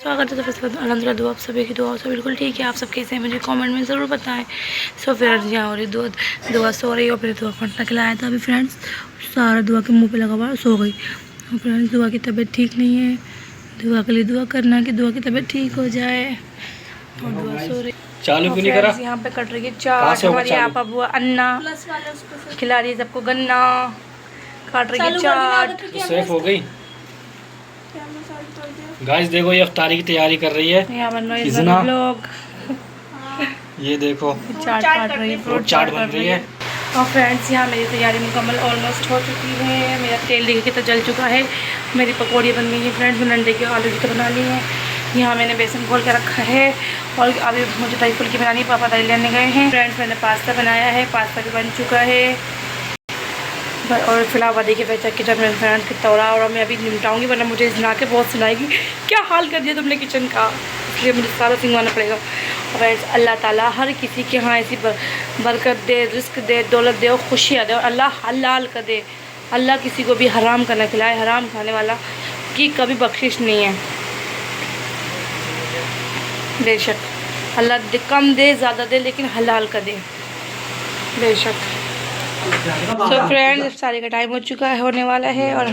स्वागत है। तो फिर अलहमदिल्ला दुआ आप सभी की दुआ से बिल्कुल ठीक है। आप सब कैसे हैं मुझे कमेंट में ज़रूर बताएं। सो फ्रेंड्स यहाँ हो रही दुआ सो रही है और फिर दुआ फटना खिलाया था अभी फ्रेंड्स। सारा दुआ के मुंह पे लगा हुआ सो गई। और फ्रेंड्स दुआ की तबीयत ठीक नहीं है, दुआ के लिए दुआ करना कि दुआ की तबीयत ठीक हो जाए। और दुआ सो रही चालू क्यों नहीं करा? यहाँ पे कट रही है चाट। हमारी आपा बुआ अन्ना खिला रही है सबको गन्ना, काट रही है चाट। सेफ हो गई गाइस। देखो ये अफ्तारी की तैयारी कर रही है। यहाँ बन रहा है लोग, ये देखो चाट काट रही है, फ्रूट चाट बन रही है। और फ्रेंड्स यहाँ मेरी तैयारी मुकम्मल ऑलमोस्ट हो चुकी है। मेरा तेल देखिए कितना जल चुका है। मेरी पकौड़ी बन गई है फ्रेंड्स। मैंने अंडे की आलू की तो बना ली है। यहाँ मैंने बेसन घोल के रखा है और अभी मुझे दही फुल्की बनानी, पापा दही लेने गए हैं। फ्रेंड्स मैंने पास्ता बनाया है, पास्ता भी बन चुका है। और फिलहाल देखिए वैसा किचन में फ्रेंड्स कितना हो रहा है। और मैं अभी निपटाऊंगी वरना मुझे इस के बहुत सुनाएगी क्या हाल कर दिया तुमने किचन का, इसलिए मुझे सारा सिंगवाना पड़ेगा। और अल्लाह ताला हर किसी के यहाँ ऐसी बरकत दे, रिस्क दे, दौलत दे और खुशियाँ दे। और अल्लाह हलाल कर दे। अल्लाह किसी को भी हराम का न खिलाए। हराम खाने वाला की कभी बख्शिश नहीं है। बेशक अल्लाह कम दे ज़्यादा दे लेकिन हलाल कर दे बेशक। तो फ्रेंड्स इफ्तारी का टाइम हो चुका है, होने वाला है और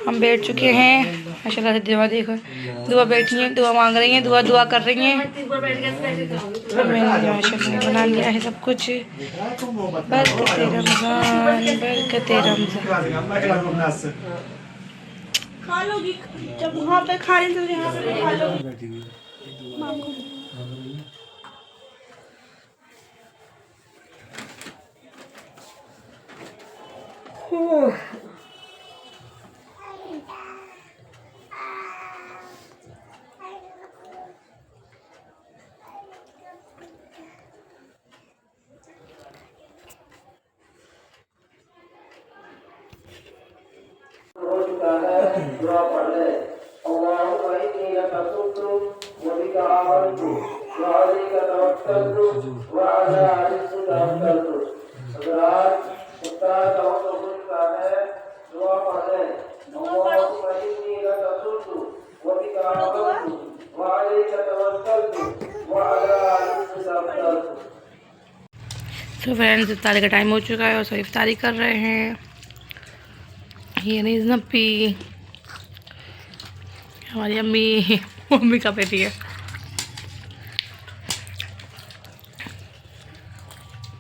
हम बैठ चुके हैं। माशाल्लाह से दुआ देखो, दुआ बैठी हैं, दुआ मांग रही हैं, दुआ कर रही हैं। मैंने माशाल्लाह बना लिया है सब कुछ। बरकते रमज़ान, बरकते रमज़ान। खा लोगी जब वहाँ पे खा रहे थे, यहाँ पे खा लोगी। तो फ्रेंड्स इफ्तारी का टाइम हो चुका है और सब इफ्तारी कर रहे हैं। ये नहीं नप्पी हमारी अम्मी, मम्मी का बेटी है।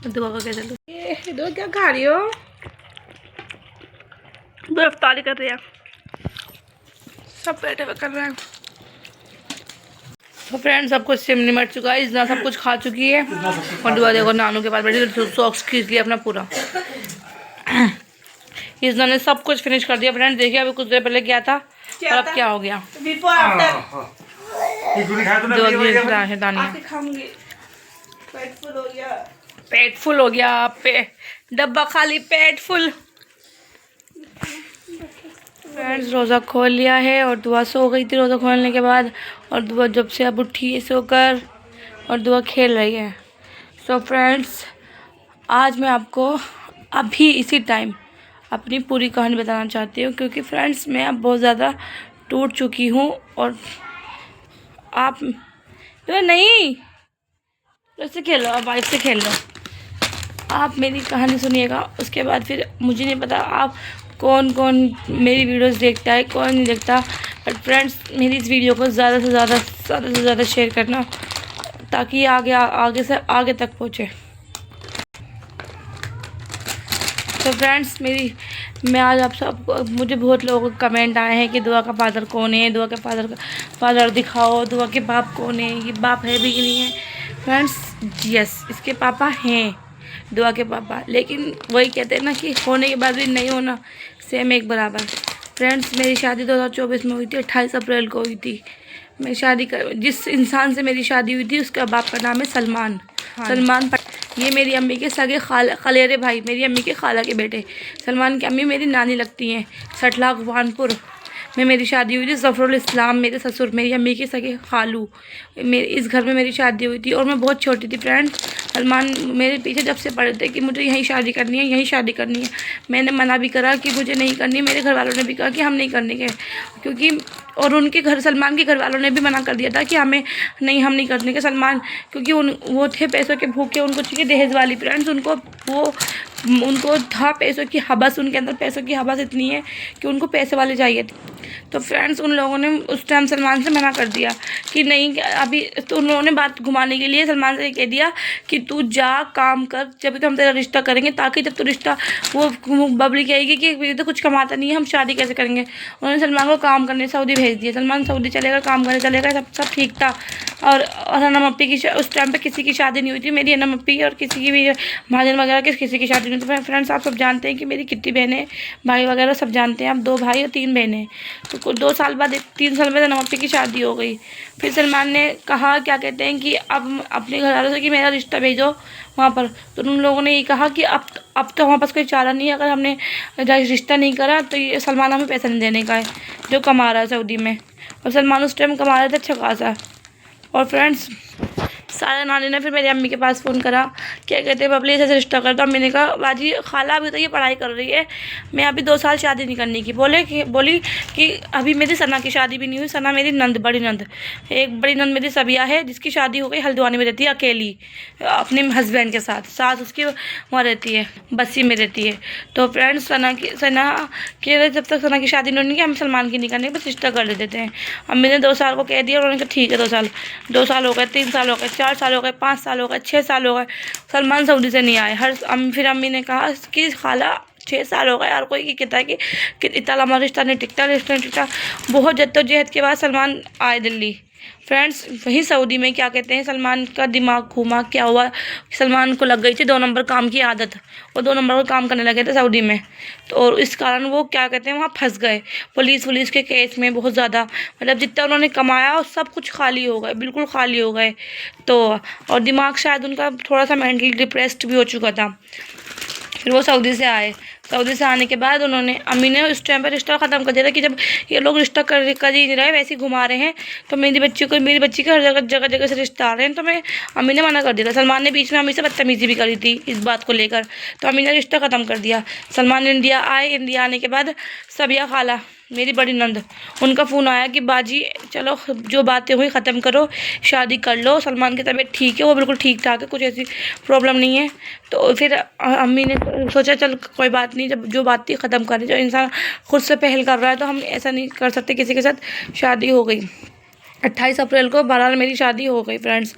दुआ का कैसे ये दो क्या खा रही हो? दो इफ्तारी कर रही है, सब बैठे हुए कर रहे हैं। तो फ्रेंड्स सब कुछ सिमनी मट चुका है, इतना सब कुछ खा चुकी है। और दुआ देखो नानू के पास बैठी तो सॉक्स खींच लिया अपना पूरा। इतना ने सब कुछ फिनिश कर दिया फ्रेंड्स। देखिए अभी कुछ देर पहले क्या था और अब क्या हो गया। पेट फुल हो गया, डब्बा खाली, पेट फुल। फ्रेंड्स रोज़ा खोल लिया है और दुआ सो गई थी रोज़ा खोलने के बाद। और दुआ जब से अब उठी है सोकर और दुआ खेल रही है। सो फ्रेंड्स आज मैं आपको अभी इसी टाइम अपनी पूरी कहानी बताना चाहती हूँ, क्योंकि फ्रेंड्स मैं अब बहुत ज़्यादा टूट चुकी हूँ। और आप नहीं ऐसे खेलो, आप वाइफ से खेल लो। आप मेरी कहानी सुनिएगा, उसके बाद फिर मुझे नहीं पता आप कौन कौन मेरी वीडियोस देखता है, कौन नहीं देखता। बट फ्रेंड्स मेरी इस वीडियो को ज़्यादा से ज़्यादा शेयर करना ताकि आगे से आगे तक पहुँचे। तो फ्रेंड्स मैं आज आप सब, मुझे बहुत लोगों के कमेंट आए हैं कि दुआ का फादर कौन है, दुआ के फादर दिखाओ, दुआ के बाप कौन है, ये बाप है भी कि नहीं है। फ्रेंड्स यस इसके पापा हैं, दुआ के पापा, लेकिन वही कहते हैं ना कि होने के बाद भी नहीं होना सेम एक बराबर। फ्रेंड्स मेरी शादी 2024 में हुई थी, 28 अप्रैल को हुई थी। मैं जिस इंसान से मेरी शादी हुई थी उसका बाप का नाम है सलमान। हाँ। सलमान ये मेरी अम्मी के सगे खलेरे भाई, मेरी अम्मी के खाला के बेटे। सलमान की अम्मी मेरी नानी लगती हैं। सटला गुवानपुर में मेरी शादी हुई थी। ज़फ़रुल इस्लाम मेरे ससुर, मेरी अम्मी के सगे खालू, इस घर में मेरी शादी हुई थी और मैं बहुत छोटी थी। फ्रेंड्स सलमान मेरे पीछे जब से पड़े थे कि मुझे यहीं शादी करनी है, यहीं शादी करनी है। मैंने मना भी करा कि मुझे नहीं करनी, मेरे घर वालों ने भी कहा कि हम नहीं करने के, क्योंकि और उनके घर सलमान के घर वालों ने भी मना कर दिया था कि हमें नहीं, हम नहीं करने के सलमान, क्योंकि वो थे पैसों के भूखे, उनको चाहिए दहेज वाली फ्रेंड्स, उनको था पैसों की हवस, उनके अंदर पैसों की हवस इतनी है कि उनको पैसे वाले चाहिए थे। तो फ्रेंड्स उन लोगों ने उस टाइम सलमान से मना कर दिया कि नहीं अभी, तो उन लोगों ने बात घुमाने के लिए सलमान से कह दिया कि तू जा काम कर, जब तो हम तेरा रिश्ता करेंगे, ताकि जब तो रिश्ता वो बबली कहेगी कि ये तो कुछ कमाता नहीं है, हम शादी कैसे करेंगे। उन्होंने सलमान को काम करने सऊदी भेज दिया। सलमान सऊदी चलेगा, काम करने चलेगा, सब ठीक था। और अनम अप्पी की उस टाइम पे किसी की शादी नहीं हुई थी, मेरी अनम अप्पी और किसी की भी महाजन वगैरह किसी की शादी नहीं हुई। तो फ्रेंड्स आप सब जानते हैं कि मेरी कितनी बहनें भाई वगैरह सब जानते हैं, आप 2 भाई और 3 बहनें। तो कुछ 2 साल बाद 3 साल बाद अनम अप्पी की शादी हो गई। फिर सलमान ने कहा क्या कहते हैं कि अब अपने घर वालों से कि मेरा रिश्ता भेजो वहाँ पर। तो उन लोगों ने ये कहा कि अब तो हमारे पास कोई चारा नहीं है, अगर हमने रिश्ता नहीं करा तो ये सलमान हमें पैसा नहीं देने का है जो कमा रहा है सऊदी में। और सलमान उस टाइम कमा रहे थे अच्छा खासा। और फ्रेंड्स सारा नानी ने फिर मेरी अम्मी के पास फ़ोन करा, क्या कहते हैं बबली ऐसे रिश्ता कर दो। अम्मी ने कहा बाजी खाला अभी तो ये पढ़ाई कर रही है, मैं अभी 2 साल शादी नहीं करने की। बोली कि अभी मेरी सना की शादी भी नहीं हुई। सना मेरी नंद, बड़ी नंद, एक बड़ी नंद मेरी सबिया है जिसकी शादी हो गई, हल्द्वानी में रहती है अकेली अपने हस्बैंड के साथ, सास उसकी वहाँ रहती है, बस्सी में रहती है। तो फ्रेंड्स सना के जब तक सना की शादी नहीं होगी हम सलमान की नहीं करने, बस रिश्ता कर देते हैं। अम्मी ने 2 साल को कह दिया, उन्होंने कहा ठीक है 2 साल हो गए, 3 साल हो गए, 4 साल हो गए, 5 साल हो गए, 6 साल हो गए, सलमान सऊदी से नहीं आए। फिर अम्मी ने कहा कि खाला 6 साल हो गए, और कोई कहता है कि इतना लंबा रिश्ता नहीं टिकता। बहुत जद्दोजहद के बाद सलमान आए दिल्ली। फ्रेंड्स वहीं सऊदी में क्या कहते हैं सलमान का दिमाग घूमा, क्या हुआ, सलमान को लग गई थी 2 नंबर काम की आदत, वो 2 नंबर का काम करने लगे थे सऊदी में। तो और इस कारण वो क्या कहते हैं वहाँ फंस गए पुलिस के केस में बहुत ज़्यादा, मतलब जितना उन्होंने कमाया और सब कुछ खाली हो गए, बिल्कुल खाली हो गए। तो और दिमाग शायद उनका थोड़ा सा मेंटली डिप्रेस्ड भी हो चुका था। फिर वो सऊदी से आए। सऊदी से आने के बाद उन्होंने अम्मी ने उस टाइम पर रिश्ता ख़त्म कर दिया था कि जब ये लोग रिश्ता कर ही नहीं रहे, वैसे ही घुमा रहे हैं, तो मेरी बच्ची के हर जगह से रिश्ता आ रहे हैं। तो अम्मी ने मना कर दिया था। सलमान ने बीच में अम्मी से बदतमीज़ी भी करी थी इस बात को लेकर, तो अम्मी ने रिश्ता ख़त्म कर दिया। सलमान इंडिया आए, इंडिया आने के बाद सबिया खाला मेरी बड़ी नंद, उनका फ़ोन आया कि बाजी चलो जो बातें हुई ख़त्म करो, शादी कर लो, सलमान की तबीयत ठीक है, वो बिल्कुल ठीक ठाक है, कुछ ऐसी प्रॉब्लम नहीं है। तो फिर अम्मी ने सोचा चल कोई बात नहीं, जब जो बात थी ख़त्म करें, जो इंसान खुद से पहल कर रहा है तो हम ऐसा नहीं कर सकते किसी के साथ। शादी हो गई 28 अप्रैल को बहरहाल मेरी शादी हो गई। फ्रेंड्स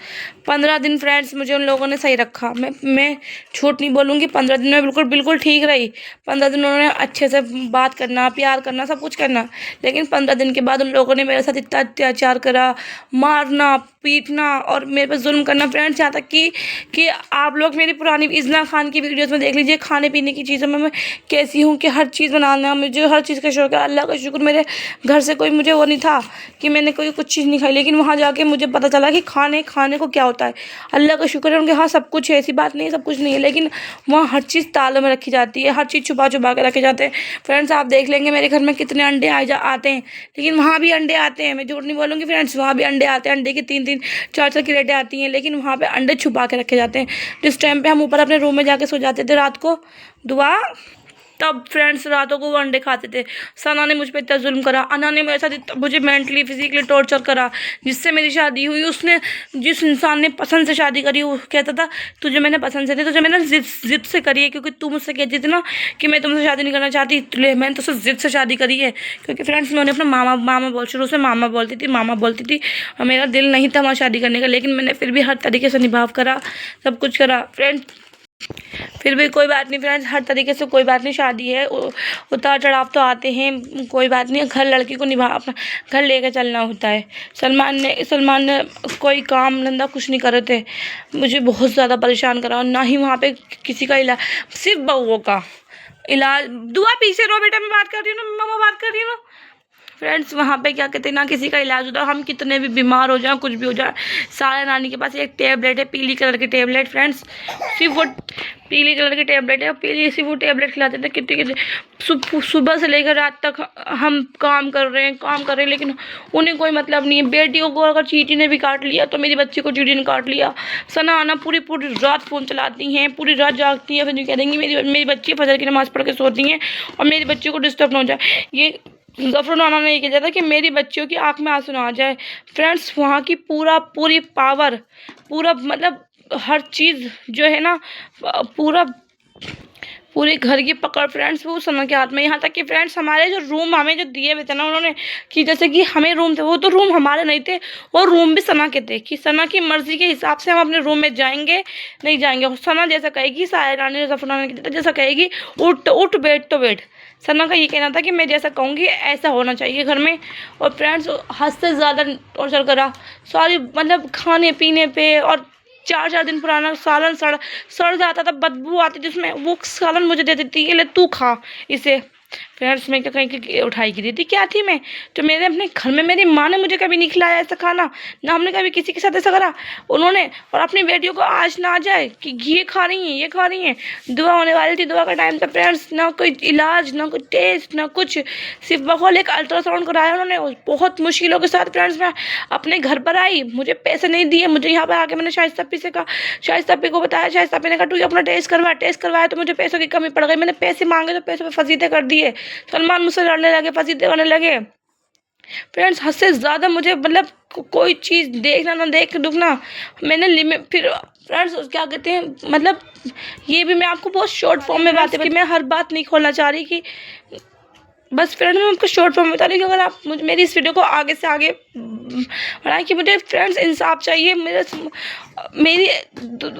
15 दिन फ्रेंड्स मुझे उन लोगों ने सही रखा, मैं झूठ नहीं बोलूँगी, 15 दिन में बिल्कुल ठीक रही। 15 दिन उन्होंने अच्छे से बात करना, प्यार करना, सब कुछ करना। लेकिन 15 दिन के बाद उन लोगों ने मेरे साथ इतना अत्याचार करा, मारना पीटना और मेरे पर जुल्म करना। फ्रेंड्स यहाँ तक कि आप लोग मेरी पुरानी इज़ना खान की वीडियोज़ में देख लीजिए, खाने पीने की चीज़ों में मैं कैसी हूँ कि हर चीज़ बनाना, मुझे हर चीज़ का शौक है। अल्लाह का शुक्र मेरे घर से कोई मुझे वो नहीं था कि मैंने कोई कुछ चीज़ नहीं खाई, लेकिन वहाँ जाके मुझे पता चला कि खाने को क्या होता है। अल्लाह का शुक्र है उनके हाँ सब कुछ है, ऐसी बात नहीं है सब कुछ नहीं है, लेकिन वहाँ हर चीज़ तालों में रखी जाती है, हर चीज़ छुपा के रखे जाते हैं। फ्रेंड्स आप देख लेंगे मेरे घर में कितने अंडे आते हैं, लेकिन वहाँ भी अंडे आते हैं, मैं झूठ नहीं बोलूँगी फ्रेंड्स, वहाँ भी अंडे आते हैं। अंडे की 3-3 4-4 क्रेटें आती हैं, लेकिन वहाँ पे अंडे छुपा के रखे जाते हैं। जिस टाइम पे हम ऊपर अपने रूम में जाके सो जाते थे रात को दुआ, तब फ्रेंड्स रातों को वो अंडे खाते थे। सना ने मुझ पर इतना जुल्म करा, अना ने मेरे साथ मुझे मेंटली फिजिकली टॉर्चर करा। जिससे मेरी शादी हुई उसने, जिस इंसान ने पसंद से शादी करी, वो कहता था तुझे मैंने पसंद से नहीं, तुझे मैंने जिद से करी है, क्योंकि तू मुझसे कहती थी ना कि मैं तुमसे शादी नहीं करना चाहती, इसलिए मैंने तुझसे जिद से शादी करी है। क्योंकि फ्रेंड्स मैंने अपना शुरू से मामा बोलती थी और मेरा दिल नहीं था वहाँ शादी करने का, लेकिन मैंने फिर भी हर तरीके से निभाव करा, सब कुछ करा। फ्रेंड्स फिर भी कोई बात नहीं फ्रेंड्स, हर तरीके से कोई बात नहीं, शादी है, उतार चढ़ाव तो आते हैं, कोई बात नहीं, घर लड़की को अपना घर लेकर चलना होता है। सलमान ने कोई काम धंधा कुछ नहीं करे थे, मुझे बहुत ज़्यादा परेशान करा, और ना ही वहाँ पे किसी का इलाज, सिर्फ बहुओं का इलाज। दुआ पीछे रो बेटा, मैं बात कर रही हूँ ना, मम्मा बात कर रही हूँ ना। फ्रेंड्स वहाँ पे क्या कहते हैं ना किसी का इलाज होता है, हम कितने भी बीमार हो जाएं, कुछ भी हो जाए, सारे नानी के पास एक टेबलेट है, पीली कलर की टेबलेट। फ्रेंड्स सिर्फ वो पीली कलर की टेबलेट है, पीली सिर्फ वो टेबलेट खिलाते थे। कितने सुबह से लेकर रात तक हम काम कर रहे हैं, लेकिन उन्हें कोई मतलब नहीं है। बेटियों को अगर चींटी ने भी काट लिया तो मेरी बच्ची को चींटी ने काट लिया। सना आना पूरी रात फ़ोन चलाती हैं, पूरी रात जागती हैं, फिर कह देंगी मेरी बच्ची फजर की नमाज़ पढ़ के सोती हैं और मेरी बच्ची को डिस्टर्ब ना हो जाए। ये ज़फ़र नाना ने ये किया था कि मेरी बच्चियों की आँख में आंसू ना आ जाए। फ्रेंड्स वहाँ की पूरी पावर, पूरा मतलब हर चीज़ जो है ना, पूरा पूरे घर की पकड़ फ्रेंड्स वो सना के हाथ में। यहाँ तक कि फ्रेंड्स हमारे जो रूम हमें जो दिए हुए थे ना उन्होंने, कि जैसे कि हमें रूम थे, वो तो रूम हमारे नहीं थे, वो रूम भी सना के थे, कि सना की मर्जी के हिसाब से हम अपने रूम में जाएंगे नहीं जाएंगे। सना जैसा कहेगी, साया रानी ज़फ़र ने जैसा कहेगी, उठ बैठ तो बैठ। सना का ये कहना था कि मैं जैसा कहूँगी ऐसा होना चाहिए घर में। और फ्रेंड्स हद से ज़्यादा टॉर्चर करा, सारी मतलब खाने पीने पे, और 4 दिन पुराना सालन सड़ जाता था, बदबू आती थी उसमें, वो सालन मुझे दे देती कि ले तू खा इसे। फ्रेंड्स मैं कहीं की उठाई की थी क्या थी मैं, तो मेरे अपने घर में मेरी माँ ने मुझे कभी नहीं खिलाया ऐसा खाना, ना हमने कभी किसी के साथ ऐसा करा उन्होंने। और अपनी बेटियों को आज ना आ जाए कि ये खा रही हैं ये खा रही हैं, दुआ होने वाली थी, दुआ का टाइम था फ्रेंड्स, ना कोई इलाज ना कोई टेस्ट ना कुछ, सिर्फ बकौल एक अल्ट्रासाउंड कराया उन्होंने, बहुत मुश्किलों के साथ। फ्रेंड्स मैं अपने घर पर आई, मुझे पैसे नहीं दिए, मुझे यहाँ पर आके मैंने शाइस्ता पी से कहा, शाइस्ता पी को बताया, शाइस्ता पी ने कहा तू अपना टेस्ट करवाया, तो मुझे पैसों की कमी पड़ गई, मैंने पैसे मांगे तो पैसों पर फसीदे कर दिए, सलमान मुझसे लड़ने लगे, फसीदे करने लगे। फ्रेंड्स हद से ज़्यादा मुझे मतलब कोई चीज़ देखना ना देख दुखना, मैंने लिमिट। फिर फ्रेंड्स क्या कहते हैं, मतलब ये भी मैं आपको बहुत शॉर्ट फॉर्म में बातें, कि मैं हर बात नहीं खोलना चाह रही, कि बस फ्रेंड्स मैं आपको शॉर्ट फॉर्म में बता रही हूँ कि अगर आप मुझे मेरी इस वीडियो को आगे से आगे बढ़ाएं, कि मुझे फ्रेंड्स इंसाफ चाहिए। मेरी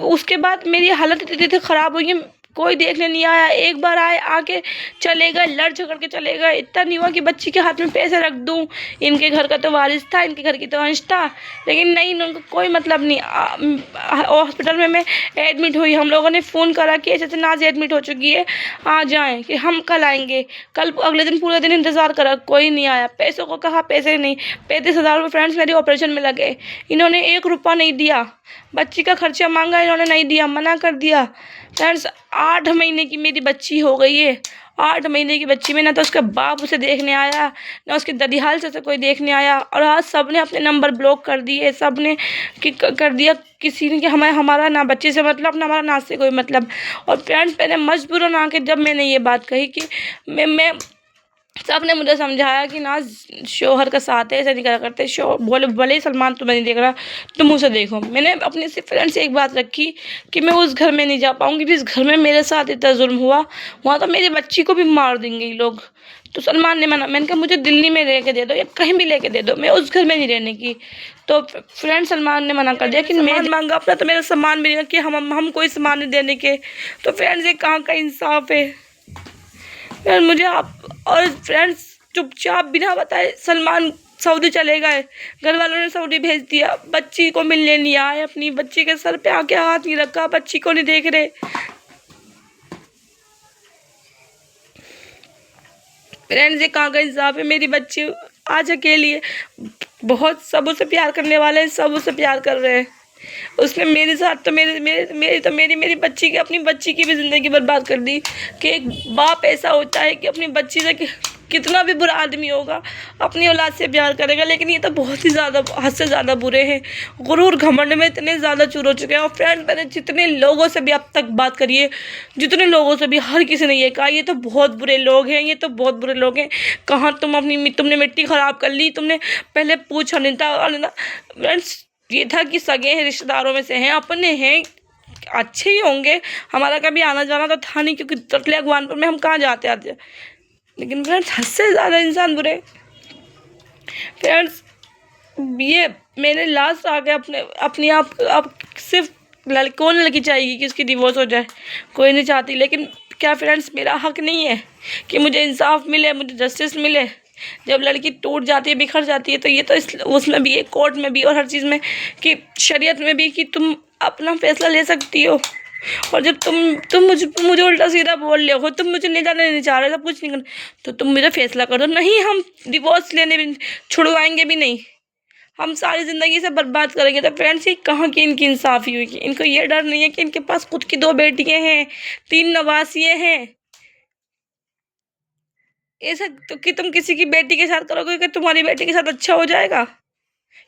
उसके बाद मेरी हालत इतनी ख़राब हुई है, कोई देखने नहीं आया, एक बार आए आके चले गए, लड़ झगड़ के चले गए। इतना नहीं हुआ कि बच्ची के हाथ में पैसे रख दूं, इनके घर का तो वारिस था, इनके घर की तो अंश था, लेकिन नहीं, उनको कोई मतलब नहीं। हॉस्पिटल में मैं एडमिट हुई, हम लोगों ने फ़ोन करा कि ऐसे नाज एडमिट हो चुकी है, आ जाएं, कि हम कल आएंगे। कल अगले दिन पूरे दिन इंतज़ार करा, कोई नहीं आया। पैसों को कहा, पैसे नहीं, 35,000 रुपये फ्रेंड्स मेरी ऑपरेशन में लगे, इन्होंने 1 रुपया नहीं दिया। बच्ची का खर्चा मांगा, इन्होंने नहीं दिया, मना कर दिया। फ्रेंड्स 8 महीने की मेरी बच्ची हो गई है, 8 महीने की बच्ची में ना तो उसका बाप उसे देखने आया, ना उसके ददिहाल से कोई देखने आया। और आज सब ने अपने नंबर ब्लॉक कर दिए, सब ने कर दिया, किसी ने कि हमारा ना बच्चे से मतलब, ना हमारा ना से कोई मतलब। और फ्रेंड्स मैंने मजबूरन आके जब मैंने ये बात कही कि मैं सब ने मुझे समझाया कि ना शोहर का साथ है, ऐसे नहीं करा करते, बोले भले ही सलमान तुम्हें नहीं देख रहा, तुम उसे देखो। मैंने अपने से फ्रेंड से एक बात रखी कि मैं उस घर में नहीं जा पाऊँगी, जिस घर में मेरे साथ इतना जुल्म हुआ, वहाँ तो मेरी बच्ची को भी मार देंगे ये लोग। तो सलमान ने मना, मैंने कहा मुझे दिल्ली में लेके दे दो या कहीं भी लेके दे दो, मैं उस घर में नहीं रहने की। तो फ्रेंड सलमान ने मना कर दिया कि मैं मांगा अपना, तो मेरा सामान मिलेगा कि हम कोई सामान नहीं देने के। तो फ्रेंड्स ये कहाँ का इंसाफ है यार मुझे आप। और फ्रेंड्स चुपचाप बिना बताए सलमान सऊदी चले गए, घर वालों ने सऊदी भेज दिया, बच्ची को मिलने नहीं आए, अपनी बच्ची के सर पे आके हाथ नहीं रखा, बच्ची को नहीं देख रहे। फ्रेंड्स ये कहाँ का इंसाफ है, मेरी बच्ची आज अकेली है, बहुत सब उसे प्यार करने वाले हैं, सब उसे प्यार कर रहे हैं। उसने मेरे साथ तो मेरी बच्ची की, अपनी बच्ची की भी ज़िंदगी बर्बाद कर दी। कि एक बाप ऐसा होता है कि अपनी बच्ची से कितना भी बुरा आदमी होगा अपनी औलाद से प्यार करेगा, लेकिन ये तो बहुत ही ज़्यादा हद से ज़्यादा बुरे हैं, गुरूर घमंड में इतने ज़्यादा चूर हो चुके हैं। और फ्रेंड मैंने जितने लोगों से भी अब तक बात करी है, जितने लोगों से भी, हर किसी ने ये कहा ये तो बहुत बुरे लोग हैं, ये तो बहुत बुरे लोग हैं। कहाँ तुमने मिट्टी ख़राब कर ली, तुमने पहले पूछा नहीं था। फ्रेंड्स ये था कि सगे हैं, रिश्तेदारों में से हैं, अपने हैं, अच्छे ही होंगे, हमारा कभी आना जाना तो था नहीं, क्योंकि तटले अगवानपुर में हम कहाँ जाते आते। लेकिन फ्रेंड्स हद से ज़्यादा इंसान बुरे। फ्रेंड्स ये मैंने लास्ट आके अपने आप सिर्फ कौन लड़की चाहेगी कि उसकी डिवोर्स हो जाए, कोई नहीं चाहती। लेकिन क्या फ्रेंड्स मेरा हक नहीं है कि मुझे इंसाफ मिले, मुझे जस्टिस मिले। जब लड़की टूट जाती है, बिखर जाती है, तो ये तो उसमें भी है, कोर्ट में भी और हर चीज़ में, कि शरीयत में भी, कि तुम अपना फैसला ले सकती हो। और जब तुम मुझे उल्टा सीधा बोल रहे हो, तुम मुझे नहीं जाने नहीं चाह रहे, सब कुछ नहीं करना, तो तुम मेरा फैसला कर दो। नहीं, हम डिवोर्स लेने भी छुड़वाएंगे भी नहीं, हम सारी ज़िंदगी से बर्बाद करेंगे। तो फ्रेंड्स ये कहाँ की इनकी इंसाफ़ी हुई, कि इनको ये डर नहीं है कि इनके पास खुद की 2 बेटियाँ हैं, 3 नवासियाँ हैं। ऐसा तो कि तुम किसी की बेटी के साथ करोगे कि तुम्हारी बेटी के साथ अच्छा हो जाएगा।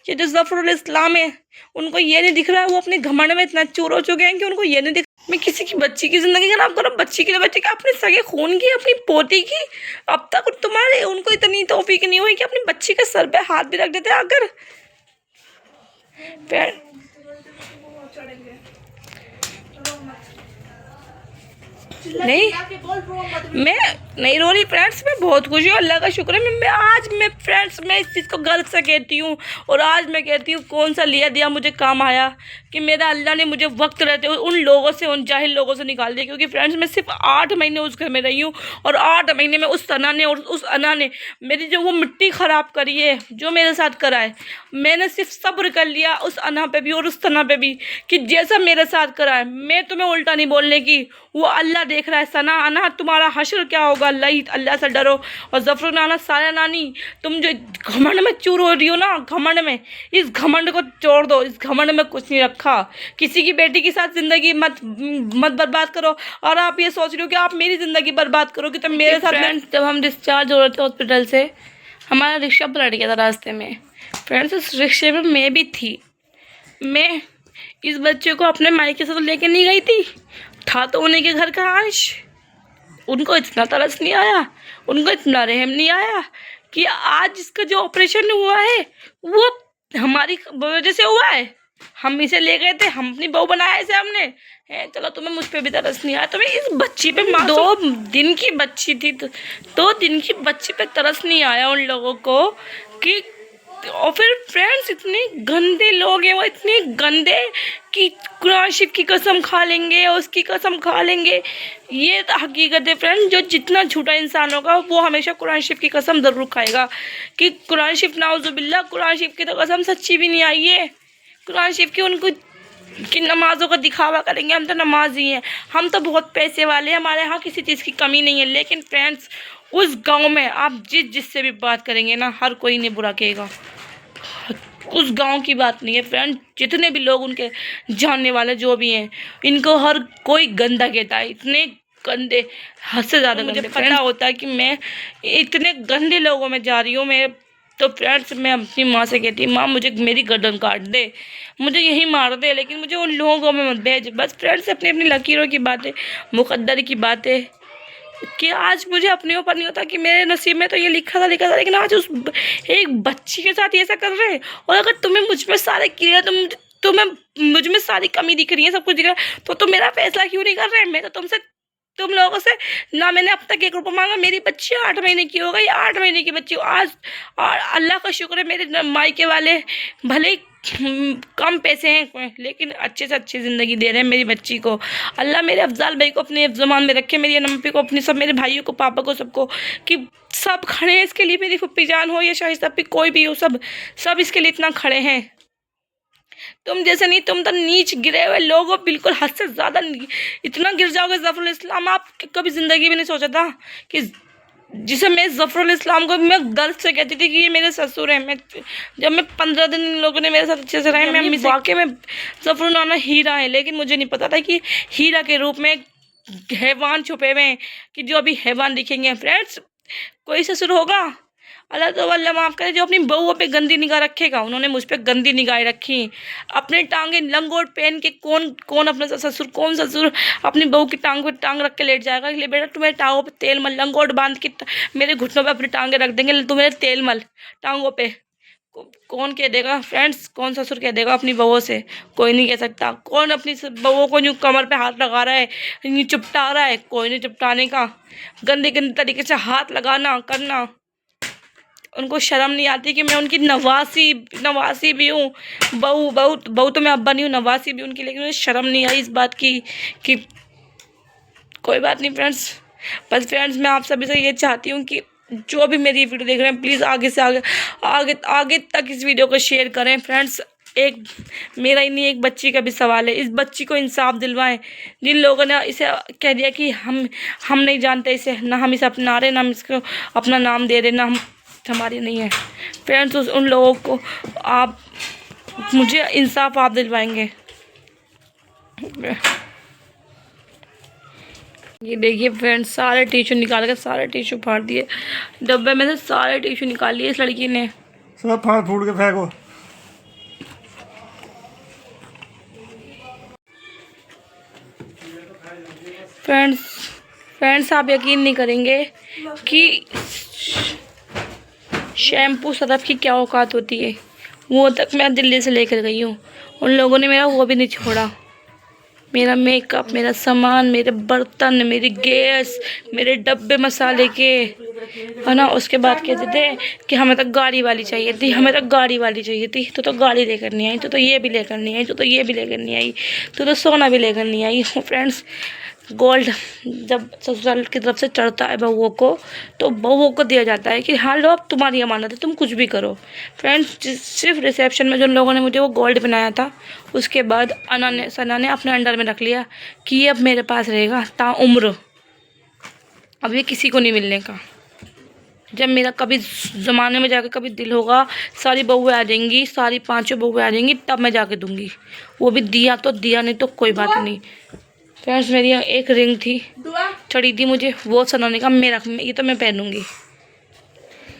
ये जो ज़फ़रुल इस्लाम है, उनको ये नहीं दिख रहा है, वो अपने घमंड में इतना चूर हो चुके हैं कि उनको ये नहीं दिख मैं किसी की बच्ची की ज़िंदगी खराब करूँ? बच्ची की तो बच्ची की, अपने सगे खून की, अपनी पोती की। अब तक तुम्हारे उनको इतनी तौफीक नहीं हुई कि अपनी बच्ची के सर पे हाथ भी रख देते आकर। नहीं, मैं नहीं रो रही फ्रेंड्स, मैं बहुत खुश हूँ, अल्लाह का शुक्र है। मैं फ्रेंड्स, मैं इस चीज़ को गर्व से कहती हूँ, और आज मैं कहती हूँ कौन सा लिया दिया मुझे काम आया कि मेरा अल्लाह ने मुझे वक्त रहते हुए उन लोगों से, उन जाहिल लोगों से निकाल दिया। क्योंकि फ्रेंड्स, मैं सिर्फ 8 महीने उस घर में रही हूँ, और 8 महीने में उस सना ने और उस अना ने मेरी जो वो मिट्टी ख़राब करी है, जो मेरे साथ करा है, मैंने सिर्फ सब्र कर लिया उस अना पे भी और उस सना पे भी, कि जैसा मेरे साथ करा है मैं तुम्हें उल्टा नहीं बोलने की, वो अल्लाह देख रहा है। सना, अना, तुम्हारा हश्र क्या होगा, अल्लाह से डरो। और ज़फर नाना, सारा नानी, तुम जो घमंड में चूर हो रही हो ना, घमंड में, इस घमंड को छोड़ दो। इस घमंड में कुछ नहीं रखा। किसी की बेटी के साथ ज़िंदगी मत बर्बाद करो। और आप ये सोच रहे हो कि आप मेरी ज़िंदगी बर्बाद करोगे तो मेरे साथ। जब हम डिस्चार्ज हो रहे थे हॉस्पिटल से, हमारा रिक्शा पलट गया था रास्ते में। फ्रेंड्स, उस रिक्शे में मैं भी थी। मैं इस बच्चे को अपने मायके से तो लेके नहीं गई थी, था तो उन्हीं के घर का अंश। उनको इतना तरस नहीं आया, उनको इतना रहम नहीं आया कि आज इसका जो ऑपरेशन हुआ है वो हमारी वजह से हुआ है। हम इसे ले गए थे, हम अपनी बहू बनाया इसे हमने है। चलो, तुम्हें मुझ पे भी तरस नहीं आया, तुम्हें इस बच्ची पे 2 दिन की बच्ची थी, 2 दिन की बच्ची पे तरस नहीं आया उन लोगों को कि। और फिर फ्रेंड्स, इतने गंदे लोग हैं वो, इतने गंदे कि कुरान शरीफ की कसम खा लेंगे, उसकी कसम खा लेंगे। ये तो हकीकत है फ्रेंड्स, जो जितना झूठा इंसान होगा वो हमेशा कुरान शरीफ की कसम ज़रूर खाएगा कि कुरान शरीफ, नाउज़ुबिल्लाह, कुरान शरीफ की तो कसम सच्ची भी नहीं आई है। कुरान शरीफ की उनको कि नमाज़ों का दिखावा करेंगे, हम तो नमाजी हैं, हम तो बहुत पैसे वाले हैं, हमारे यहाँ किसी चीज़ की कमी नहीं है। लेकिन फ्रेंड्स, उस गांव में आप जिससे भी बात करेंगे ना, हर कोई ने बुरा कहेगा। उस गांव की बात नहीं है फ्रेंड, जितने भी लोग उनके जानने वाले जो भी हैं, इनको हर कोई गंदा कहता है। इतने गंदे, हद से ज़्यादा गंदे। पता होता है कि मैं इतने गंदे लोगों में जा रही हूँ। मैं तो फ्रेंड्स, मैं अपनी माँ से कहती, माँ मुझे मेरी गर्दन काट दे, मुझे यही मार दे, लेकिन मुझे उन लोगों में मत भेज। बस फ्रेंड्स, अपनी अपनी लकीरों की बातें, मुकद्दर की बातें, कि आज मुझे अपने ऊपर नहीं होता कि मेरे नसीब में तो ये लिखा था, लेकिन आज उस एक बच्ची के साथ ये ऐसा कर रहे हैं। और अगर तुम्हें मुझ में सारे कीड़े, तुम्हें मुझ में सारी कमी दिख रही है, सब कुछ दिख रहा है, तो तुम मेरा फैसला क्यों नहीं कर रहे? मैं तो तुम लोगों से ना मैंने अब तक 1 रुपया मांगा। मेरी बच्ची 8 महीने की हो गई, 8 महीने की बच्ची आज, और अल्लाह का शुक्र है मेरे मायके वाले भले कम पैसे हैं लेकिन अच्छे से अच्छी ज़िंदगी दे रहे हैं मेरी बच्ची को। अल्लाह मेरे अफजाल भाई को अपने ज़मान में रखे, मेरी नम्पी को, अपने सब मेरे भाइयों को, पापा को, सबको, कि सब खड़े हैं इसके लिए। मेरी फुप्पी जान हो या शाहिस्ता भी, कोई भी हो, सब इसके लिए इतना खड़े हैं। तुम जैसे नहीं, तुम तो नीच गिरे हुए लोग हो, बिल्कुल हद से ज़्यादा इतना गिर जाओगे। ज़फरुल इस्लाम, आप कभी ज़िंदगी में नहीं सोचा था कि जिसे मैं ज़फरुल इस्लाम को मैं गर्व से कहती थी कि ये मेरे ससुर हैं। जब मैं 15 दिन इन लोगों ने मेरे साथ अच्छे से रहे, मैं वाकई में ज़फरुल नाना हीरा है, लेकिन मुझे नहीं पता था कि हीरा के रूप में हैवान छुपे हुए हैं, कि जो अभी हैवान दिखेंगे। फ्रेंड्स, कोई ससुर होगा, अल्लाह तो अल्लाह माफ़ करे, जो अपनी बहुओं पे गंदी निगाह रखेगा। उन्होंने मुझ पे गंदी निगाहें रखी, अपने टांगे लंगोट पहन के। कौन अपना ससुर, कौन ससुर अपनी बहू की टांग पे टांग रख के लेट जाएगा? इसलिए बेटा, तुम्हारे टांगों पे तेल मल, लंगोट बांध के मेरे घुटनों पे अपनी टांगे रख देंगे, तुम्हें तेल मल टांगों पे। कौन कह देगा फ्रेंड्स, कौन ससुर कह देगा अपनी बहुओं से? कोई नहीं कह सकता। कौन अपनी बहुओं को यूँ कमर पे हाथ लगा रहा है, यूँ चिपटा रहा है? कोई नहीं चिपटाने का। गंदे तरीके से हाथ लगाना करना, उनको शर्म नहीं आती कि मैं उनकी नवासी भी हूँ। बहू तो मैं अब्बा नहीं हूँ, नवासी भी उनकी, लेकिन मुझे शर्म नहीं आई इस बात की कि कोई बात नहीं फ्रेंड्स। बस फ्रेंड्स, मैं आप सभी से ये चाहती हूँ कि जो भी मेरी वीडियो देख रहे हैं, प्लीज़ आगे से आगे तक इस वीडियो को शेयर करें फ्रेंड्स। एक मेरा ही नहीं, एक बच्ची का भी सवाल है। इस बच्ची को इंसाफ दिलवाएं। जिन लोगों ने इसे कह दिया कि हम नहीं जानते इसे, ना हम इसे अपना रहे, ना हम इसको अपना नाम दे रहे, ना हम हमारी नहीं है फ्रेंड्स, उन लोगों को आप मुझे इंसाफ आप दिलवाएंगे। ये देखिए फ्रेंड्स, सारे टिश्यू निकाल कर, सारे टिश्यू फाड़ दिए डब्बे में से, सारे टिश्यू निकाल लिए इस लड़की ने। सब फाड़ फूट के फेंको। फ्रेंड्स आप यकीन नहीं करेंगे कि शैम्पू सरफ की क्या औकात होती है। वो तक मैं दिल्ली से लेकर गई हूँ, उन लोगों ने मेरा वो भी नहीं छोड़ा। मेरा मेकअप, मेरा सामान, मेरे बर्तन, मेरी गैस, मेरे डब्बे मसाले के, है ना। उसके बाद कहते थे कि हमें तो गाड़ी वाली चाहिए थी, हमें तो गाड़ी वाली चाहिए थी। तो गाड़ी लेकर नहीं आई, तो ये भी लेकर नहीं आई, तो ये भी लेकर नहीं आई, तो सोना भी लेकर नहीं आई। फ्रेंड्स गोल्ड जब ससुराल की तरफ से चढ़ता है बहुओं को, तो बहुओं को दिया जाता है कि हाँ लो अब तुम्हारी अमानत है, तुम कुछ भी करो। फ्रेंड्स सिर्फ रिसेप्शन में जिन लोगों ने मुझे वो गोल्ड बनाया था, उसके बाद सना ने अपने अंडर में रख लिया कि ये अब मेरे पास रहेगा ताउम्र, अब ये किसी को नहीं मिलने का। जब मेरा कभी ज़माने में जाकर कभी दिल होगा, सारी बहुएं आ जाएंगी, सारी 5 बहुएं आ जाएंगी, तब मैं जाके दूंगी। वो भी दिया तो दिया, नहीं तो कोई बात नहीं। फ्रेंड्स मेरी एक रिंग थी, चढ़ी थी मुझे, वो सना ने कहा मेरा ये तो मैं पहनूंगी,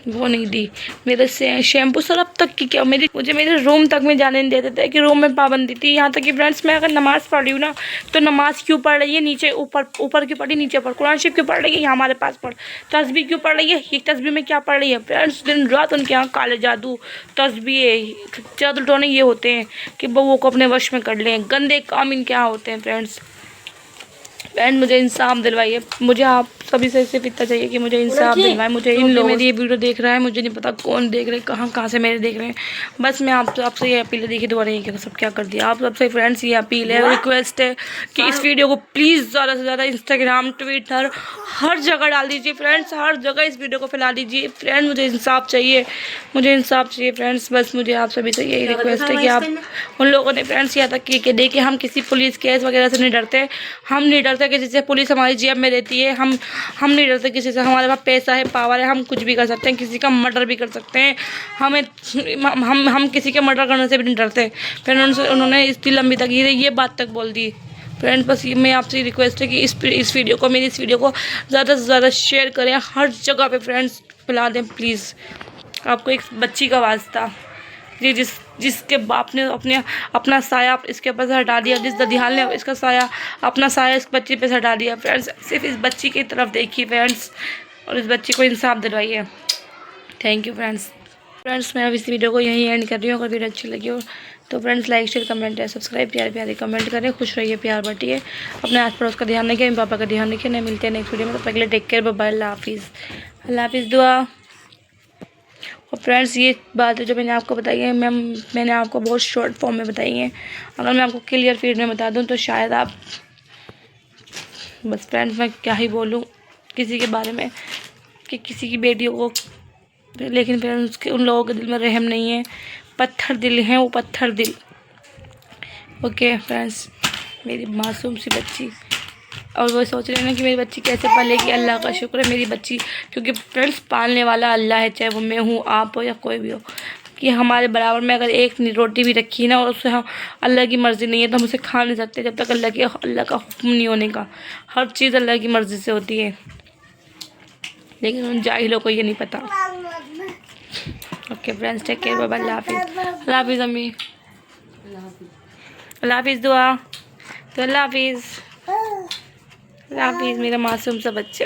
वो नहीं दी। मेरे शैम्पू सरफ तक की क्या, मुझे मेरे रूम तक में जाने नहीं देते थे कि रूम में पाबंदी थी। यहाँ तक कि फ्रेंड्स मैं अगर नमाज़ पढ़ रही हूँ ना, तो नमाज क्यों पढ़ रही है, नीचे ऊपर क्यों पढ़ी, नीचे पढ़, कुरान शरीफ क्यों पढ़ रही है, यहाँ हमारे पास पढ़, तस्बीह क्यों पढ़ रही है, ये तस्बीह में क्या पढ़ रही है। फ्रेंड्स दिन रात उनके यहाँ काले जादू, तस्बीह, जादू टोने ये होते हैं कि बहुओं को अपने वश में कर लें, गंदे काम इनके यहाँ होते हैं। फ्रेंड्स मुझे इंसाफ दिलवाइए, मुझे आप सभी से सिर्फ इतना चाहिए कि मुझे इंसाफ दिलवाए। मुझे इन लोग मेरी ये वीडियो देख रहा है, मुझे नहीं पता कौन देख रहे हैं, कहाँ से मेरे देख रहे हैं। बस मैं आपसे ये अपील है, देखिए दोबारा ये सब क्या कर दिया आप सबसे। फ्रेंड्स ये अपील है, रिक्वेस्ट है कि इस वीडियो को प्लीज़ ज़्यादा से ज़्यादा इंस्टाग्राम, ट्विटर, हर जगह डाल दीजिए। फ्रेंड्स हर जगह इस वीडियो को फैला दीजिए। फ्रेंड्स मुझे इंसाफ चाहिए, मुझे इंसाफ चाहिए। फ्रेंड्स बस मुझे आप सभी से यही रिक्वेस्ट है कि आप उन लोगों ने फ्रेंड्स यहाँ तक कि देखिए हम किसी पुलिस केस वगैरह से नहीं डरते, हम नहीं डरते किसी से, पुलिस हमारी जेब में रहती है, हम नहीं डरते किसी से, हमारे पास पैसा है, पावर है, हम कुछ भी कर सकते हैं, किसी का मर्डर भी कर सकते हैं। हम किसी के मर्डर करने से भी नहीं डरते। फिर उन्होंने इतनी लंबी तक ये बात तक बोल दी। फ्रेंड्स बस ये मैं आपसे रिक्वेस्ट है कि इस वीडियो को, मेरी इस वीडियो को ज़्यादा से ज़्यादा शेयर करें, हर जगह पे फ्रेंड्स फैला दें प्लीज़। आपको एक बच्ची का वास्ता, जी जिसके बाप ने अपना साया इसके ऊपर से हटा दिया, जिस ददियाल ने इसका अपना साया इस बच्ची पे से हटा दिया। फ्रेंड्स सिर्फ इस बच्ची की तरफ देखिए फ्रेंड्स, और इस बच्ची को इंसाफ दिलवाइए। थैंक यू फ्रेंड्स मैं अब इस वीडियो को यहीं एंड कर रही हूँ। अगर वीडियो अच्छी लगी हो तो फ्रेंड्स लाइक शेयर कमेंट है सब्सक्राइब, प्यारे कमेंट करें, खुश रहिए, प्यार बांटिए, अपने आस पड़ोस का ध्यान रखिए, पापा का ध्यान रखिए। नहीं मिलते हैं नेक्स्ट वीडियो में, तो पहले टेक केयर, बाय बाय, अल्लाह हाफिज़ दुआ। और फ्रेंड्स ये बातें जो मैंने आपको बताई है, मैंने आपको बहुत शॉर्ट फॉर्म में बताई हैं। अगर मैं आपको क्लियर फीड में बता दूं तो शायद आप, बस फ्रेंड्स मैं क्या ही बोलूं किसी के बारे में कि किसी की बेटियों को, लेकिन फ्रेंड्स उन लोगों के दिल में रहम नहीं है, पत्थर दिल हैं वो, पत्थर दिल। ओके फ्रेंड्स मेरी मासूम सी बच्ची, और वो सोच रहे हैं ना कि मेरी बच्ची कैसे पालेगी। अल्लाह का शुक्र है मेरी बच्ची, क्योंकि फ्रेंड्स पालने वाला अल्लाह है, चाहे वो मैं हूँ, आप हो या कोई भी हो, कि हमारे बराबर में अगर एक रोटी भी रखी ना और उससे हम अल्लाह की मर्ज़ी नहीं है तो हम उसे खा नहीं सकते जब तक अल्लाह का हुक्म नहीं होने का। हर चीज़ अल्लाह की मर्ज़ी से होती है, लेकिन उन जाहिलों को ये नहीं पता। Okay friends take care, bye bye, अल्लाह हाफिज़ अम्मी, अल्लाह हाफिज़ दुआ, तो अल्लाह हाफिज़ मेरा मासूम सा बच्चा।